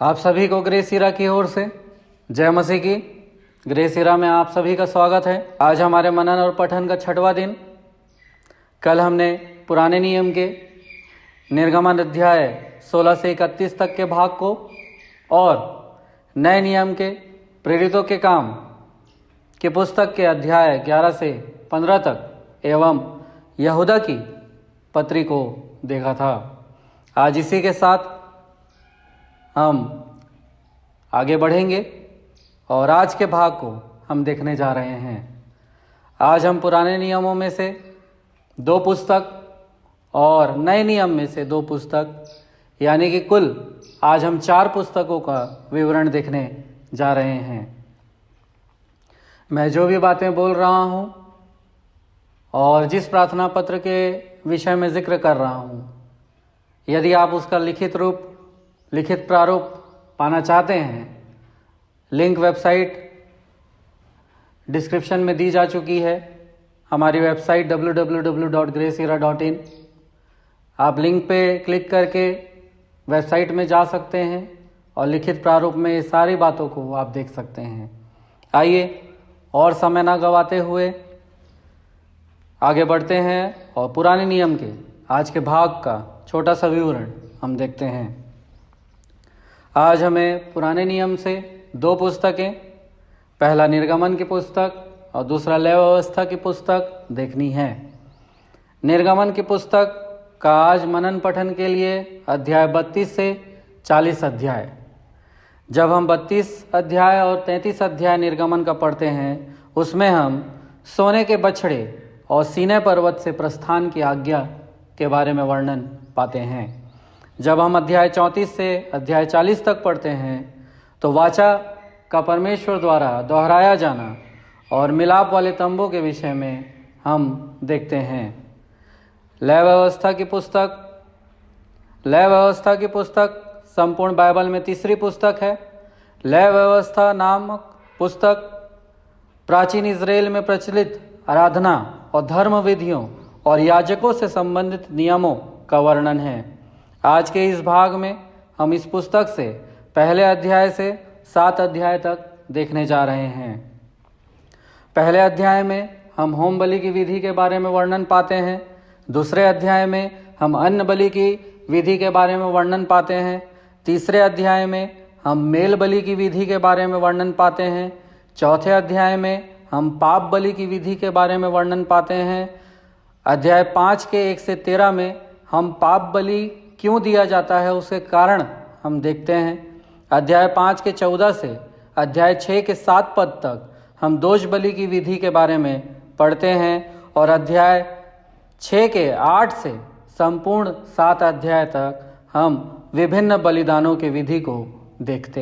आप सभी को ग्रेसीरा की ओर से जय मसीह की। ग्रेसीरा में आप सभी का स्वागत है। आज हमारे मनन और पठन का 6वां दिन। कल हमने पुराने नियम के निर्गमन अध्याय 16 से 31 तक के भाग को और नए नियम के प्रेरितों के काम की पुस्तक के अध्याय 11 से 15 तक एवं यहूदा की पत्री को देखा था। आज इसी के साथ हम आगे बढ़ेंगे और आज के भाग को हम देखने जा रहे हैं। आज हम पुराने नियमों में से 2 पुस्तक और नए नियम में से 2 पुस्तक यानी कि कुल आज हम 4 पुस्तकों का विवरण देखने जा रहे हैं। मैं जो भी बातें बोल रहा हूँ और जिस प्रार्थना पत्र के विषय में जिक्र कर रहा हूँ, यदि आप उसका लिखित प्रारूप पाना चाहते हैं, लिंक वेबसाइट डिस्क्रिप्शन में दी जा चुकी है। हमारी वेबसाइट www.gracera.in। आप लिंक पे क्लिक करके वेबसाइट में जा सकते हैं और लिखित प्रारूप में ये सारी बातों को आप देख सकते हैं। आइए और समय ना गवाते हुए आगे बढ़ते हैं और पुराने नियम के आज के भाग का छोटा सा विवरण हम देखते हैं। आज हमें पुराने नियम से 2 पुस्तकें, पहला निर्गमन की पुस्तक और दूसरा लेव व्यवस्था की पुस्तक देखनी है। निर्गमन की पुस्तक का आज मनन पठन के लिए अध्याय 32 से 40 अध्याय। जब हम 32 अध्याय और 33 अध्याय निर्गमन का पढ़ते हैं, उसमें हम सोने के बछड़े और सीनै पर्वत से प्रस्थान की आज्ञा के बारे में वर्णन पाते हैं। जब हम अध्याय 34 से अध्याय 40 तक पढ़ते हैं तो वाचा का परमेश्वर द्वारा दोहराया जाना और मिलाप वाले तंबू के विषय में हम देखते हैं। लेव व्यवस्था की पुस्तक संपूर्ण बाइबल में तीसरी पुस्तक है। लेव व्यवस्था नामक पुस्तक प्राचीन इजराइल में प्रचलित आराधना और धर्म विधियों और याजकों से संबंधित नियमों का वर्णन है। आज के इस भाग में हम इस पुस्तक से पहले अध्याय से 7 अध्याय तक देखने जा रहे हैं। पहले अध्याय में हम होम बलि की विधि के बारे में वर्णन पाते हैं। दूसरे अध्याय में हम अन्न बलि की विधि के बारे में वर्णन पाते हैं। तीसरे अध्याय में हम मेल बलि की विधि के बारे में वर्णन पाते हैं। चौथे अध्याय में हम पाप बलि की विधि के बारे में वर्णन पाते हैं। अध्याय 5 के 1 से 13 में हम पाप बलि क्यों दिया जाता है उसके कारण हम देखते हैं। अध्याय 5 के 14 से अध्याय 6 के 7 पद तक हम दोष बलि की विधि के बारे में पढ़ते हैं और अध्याय 6 के 8 से संपूर्ण 7 अध्याय तक हम विभिन्न बलिदानों की विधि को देखते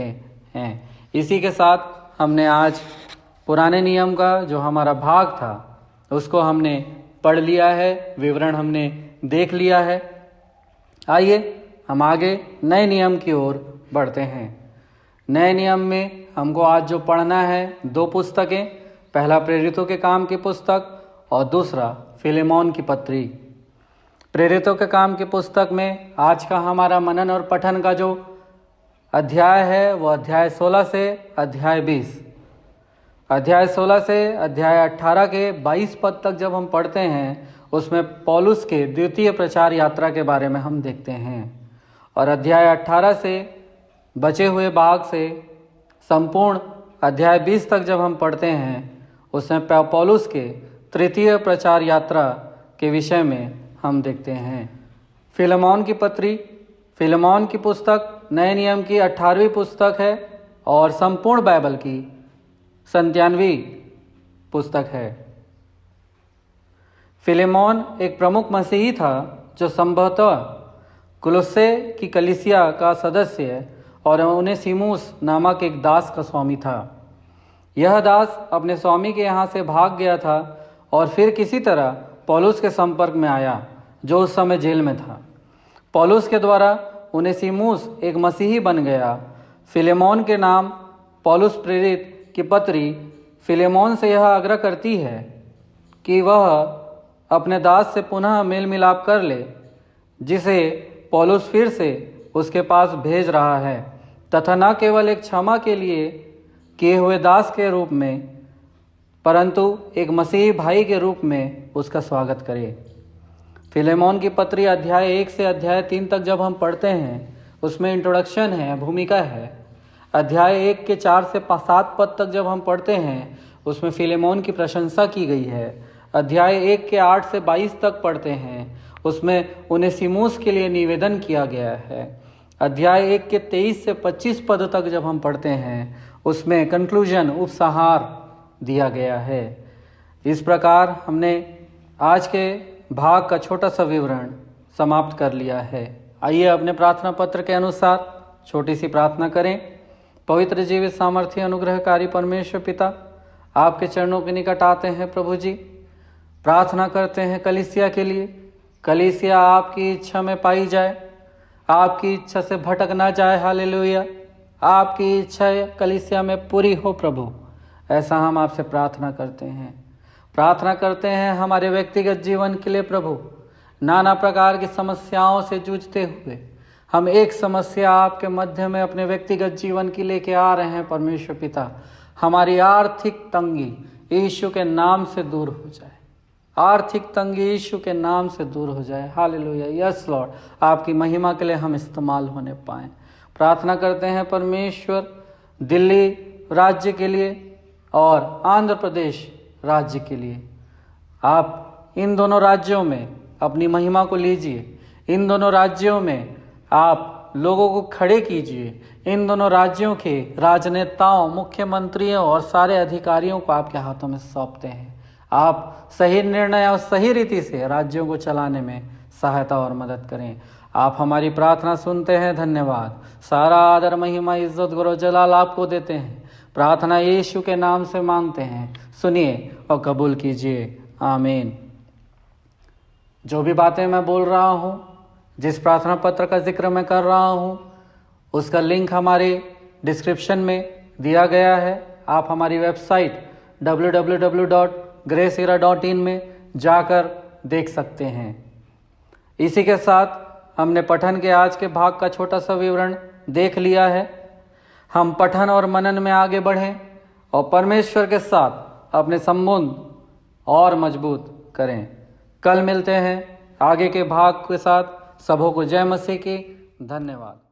हैं। इसी के साथ हमने आज पुराने नियम का जो हमारा भाग था उसको हमने पढ़ लिया है, विवरण हमने देख लिया है। आइए हम आगे नए नियम की ओर बढ़ते हैं। नए नियम में हमको आज जो पढ़ना है 2 पुस्तकें, पहला प्रेरितों के काम की पुस्तक और दूसरा फिलेमोन की पत्री। प्रेरितों के काम की पुस्तक में आज का हमारा मनन और पठन का जो अध्याय है वो अध्याय 16 से अध्याय 20। अध्याय 16 से अध्याय 18 के 22 पद तक जब हम पढ़ते हैं, उसमें पौलुस के द्वितीय प्रचार यात्रा के बारे में हम देखते हैं और अध्याय 18 से बचे हुए भाग से संपूर्ण अध्याय 20 तक जब हम पढ़ते हैं, उसमें पौलुस के तृतीय प्रचार यात्रा के विषय में हम देखते हैं। फिलेमोन की पत्री, फिलेमोन की पुस्तक नए नियम की 18वीं पुस्तक है और संपूर्ण बाइबल की 97वीं पुस्तक है। फिलेमोन एक प्रमुख मसीही था जो संभवतः कुलुस्से की कलीसिया का सदस्य और ओनेसिमुस नामक एक दास का स्वामी था। यह दास अपने स्वामी के यहाँ से भाग गया था और फिर किसी तरह पौलुस के संपर्क में आया जो उस समय जेल में था। पौलुस के द्वारा ओनेसिमुस एक मसीही बन गया। फिलेमोन के नाम पौलुस प्रेरित की पत्री फिलेमोन से यह आग्रह करती है कि वह अपने दास से पुनः मेल मिलाप कर ले, जिसे पौलुस फिर से उसके पास भेज रहा है तथा न केवल एक क्षमा के लिए किए हुए दास के रूप में, परंतु एक मसीही भाई के रूप में उसका स्वागत करें। फिलेमोन की पत्री अध्याय 1 से अध्याय 3 तक जब हम पढ़ते हैं, उसमें इंट्रोडक्शन है, भूमिका है। अध्याय 1 के 4 से 7 पद तक जब हम पढ़ते हैं, उसमें फिलेमोन की प्रशंसा की गई है। अध्याय 1 के 8 से 22 तक पढ़ते हैं, उसमें उनेसिमुस के लिए निवेदन किया गया है। अध्याय 1 के 23 से 25 पद तक जब हम पढ़ते हैं, उसमें कंक्लूजन, उपसंहार दिया गया है। इस प्रकार हमने आज के भाग का छोटा सा विवरण समाप्त कर लिया है। आइए अपने प्रार्थना पत्र के अनुसार छोटी सी प्रार्थना करें। पवित्र, जीवित, सामर्थ्य, अनुग्रहकारी परमेश्वर पिता, आपके चरणों के निकट आते हैं प्रभु जी। प्रार्थना करते हैं कलीसिया के लिए। कलीसिया आपकी इच्छा में पाई जाए, आपकी इच्छा से भटक ना जाए। हालेलुया। आपकी इच्छा कलीसिया में पूरी हो प्रभु, ऐसा हम आपसे प्रार्थना करते हैं। प्रार्थना करते हैं हमारे व्यक्तिगत जीवन के लिए प्रभु। नाना प्रकार की समस्याओं से जूझते हुए हम एक समस्या आपके मध्य में अपने व्यक्तिगत जीवन की लेके आ रहे हैं परमेश्वर पिता। हमारी आर्थिक तंगी यीशु के नाम से दूर हो जाए। आर्थिक तंगी यीशु के नाम से दूर हो जाए। हालेलुया। यस लॉर्ड, आपकी महिमा के लिए हम इस्तेमाल होने पाएं। प्रार्थना करते हैं परमेश्वर दिल्ली राज्य के लिए और आंध्र प्रदेश राज्य के लिए। आप इन दोनों राज्यों में अपनी महिमा को लीजिए। इन दोनों राज्यों में आप लोगों को खड़े कीजिए। इन दोनों राज्यों के राजनेताओं, मुख्यमंत्रियों और सारे अधिकारियों को आपके हाथों में सौंपते हैं। आप सही निर्णय और सही रीति से राज्यों को चलाने में सहायता और मदद करें। आप हमारी प्रार्थना सुनते हैं। धन्यवाद। सारा आदर, महिमा, इज्जत, गौरव, जलाल आपको देते हैं। प्रार्थना यीशु के नाम से मांगते हैं। सुनिए और कबूल कीजिए। आमीन। जो भी बातें मैं बोल रहा हूँ, जिस प्रार्थना पत्र का जिक्र मैं कर रहा हूँ, उसका लिंक हमारे डिस्क्रिप्शन में दिया गया है। आप हमारी वेबसाइट www.graceera.in में जाकर देख सकते हैं। इसी के साथ हमने पठन के आज के भाग का छोटा सा विवरण देख लिया है। हम पठन और मनन में आगे बढ़ें और परमेश्वर के साथ अपने संबंध और मजबूत करें। कल मिलते हैं आगे के भाग के साथ। सबों को जय मसीह की। धन्यवाद।